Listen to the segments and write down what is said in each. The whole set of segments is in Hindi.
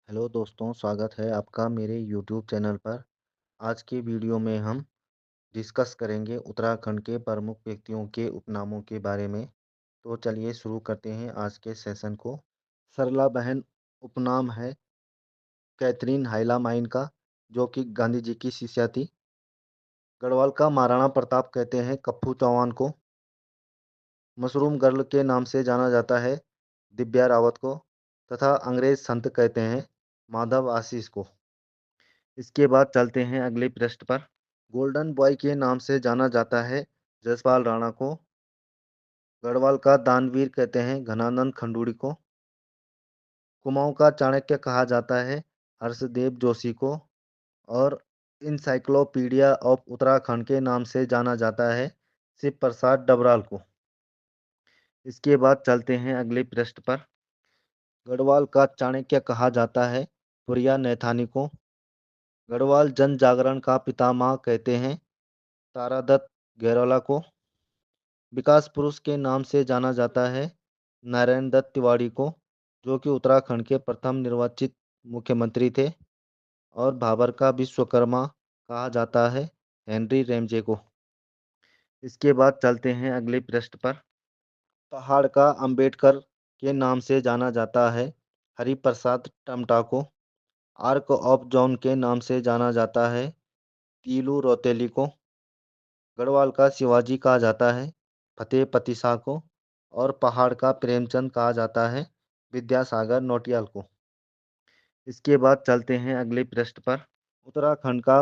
हेलो दोस्तों, स्वागत है आपका मेरे यूट्यूब चैनल पर। आज की वीडियो में हम डिस्कस करेंगे उत्तराखंड के प्रमुख व्यक्तियों के उपनामों के बारे में। तो चलिए शुरू करते हैं आज के सेशन को। सरला बहन उपनाम है कैथरीन हाइलामाइन का, जो कि गांधी जी की शिष्या थी। गढ़वाल का महाराणा प्रताप कहते हैं कप्पू चौहान को। मशरूम गर्ल के नाम से जाना जाता है दिव्या रावत को, तथा अंग्रेज संत कहते हैं माधव आशीष को। इसके बाद चलते हैं अगले पृष्ठ पर। गोल्डन बॉय के नाम से जाना जाता है जसपाल राणा को। गढ़वाल का दानवीर कहते हैं घनानंद खंडूड़ी को। कुमाऊं का चाणक्य कहा जाता है हर्षदेव जोशी को। और इंसाइक्लोपीडिया ऑफ उत्तराखंड के नाम से जाना जाता है शिव प्रसाद डबराल को। इसके बाद चलते हैं अगले पृष्ठ पर। गढ़वाल का चाणक्य कहा जाता है पुरिया नैथानी को। गढ़वाल जन जागरण का पितामह कहते हैं तारादत्त गैरोला को। विकास पुरुष के नाम से जाना जाता है नारायण दत्त तिवारी को, जो कि उत्तराखंड के प्रथम निर्वाचित मुख्यमंत्री थे। और भाबर का विश्वकर्मा कहा जाता है हेनरी रेमजे को। इसके बाद चलते हैं अगले पृष्ठ पर। पहाड़ का अंबेडकर के नाम से जाना जाता है हरिप्रसाद टमटा को। आर्क ऑफ जॉन के नाम से जाना जाता है तीलू रौतेली को। गढ़वाल का शिवाजी कहा जाता है फतेह पतिसा को। और पहाड़ का प्रेमचंद कहा जाता है विद्यासागर नौटियाल को। इसके बाद चलते हैं अगले पृष्ठ पर। उत्तराखंड का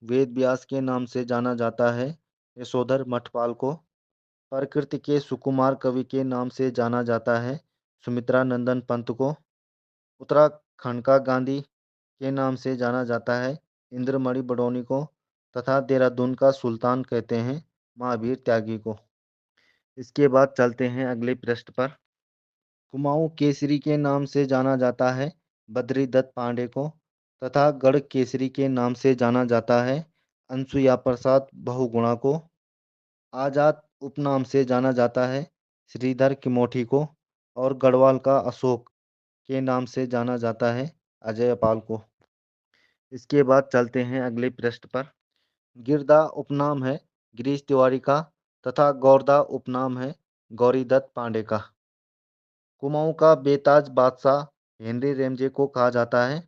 वेद व्यास के नाम से जाना जाता है यशोधर मठपाल को। प्रकृति के सुकुमार कवि के नाम से जाना जाता है सुमित्रा नंदन पंत को। उत्तराखंड का गांधी के नाम से जाना जाता है इंद्रमणि बडोनी को। तथा देहरादून का सुल्तान कहते हैं महावीर त्यागी को। इसके बाद चलते हैं अगले पृष्ठ पर। कुमाऊं केसरी के नाम से जाना जाता है बद्री दत्त पांडे को। तथा गढ़ केसरी के नाम से जाना जाता है अनसुया प्रसाद बहुगुणा को। आजाद उपनाम से जाना जाता है श्रीधर किमोठी को। और गढ़वाल का अशोक के नाम से जाना जाता है अजयपाल को। इसके बाद चलते हैं अगले पृष्ठ पर। गिरदा उपनाम है गिरीश तिवारी का। तथा गौरदा उपनाम है गौरीदत्त पांडे का। कुमाऊं का बेताज बादशाह हेनरी रेमजे को कहा जाता है।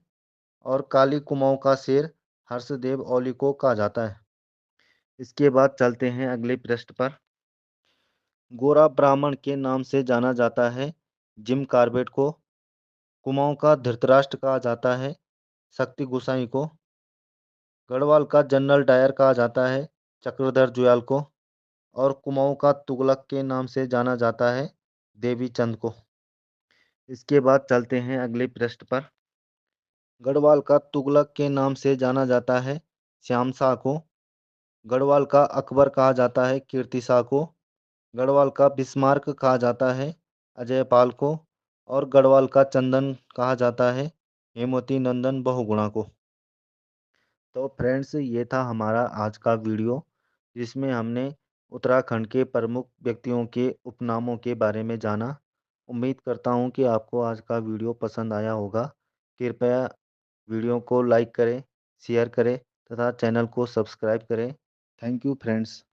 और काली कुमाऊं का शेर हर्षदेव ओली को कहा जाता है। इसके बाद चलते हैं अगले पृष्ठ पर। गोरा ब्राह्मण के नाम से जाना जाता है जिम कार्बेट को। कुमाऊं का धृतराष्ट्र कहा जाता है शक्ति गुसाई को। गढ़वाल का जनरल डायर कहा जाता है चक्रधर जुयाल को। और कुमाऊं का तुगलक के नाम से जाना जाता है देवी चंद को। इसके बाद चलते हैं अगले पृष्ठ पर। गढ़वाल का तुगलक के नाम से जाना जाता है श्याम शाह को। गढ़वाल का अकबर कहा जाता है कीर्ति शाह को। गढ़वाल का बिस्मार्क कहा जाता है अजयपाल को। और गढ़वाल का चंदन कहा जाता है हेमवती नंदन बहुगुणा को। तो फ्रेंड्स, ये था हमारा आज का वीडियो, जिसमें हमने उत्तराखंड के प्रमुख व्यक्तियों के उपनामों के बारे में जाना। उम्मीद करता हूँ कि आपको आज का वीडियो पसंद आया होगा। कृपया वीडियो को लाइक करें, शेयर करें तथा चैनल को सब्सक्राइब करें। Thank you friends.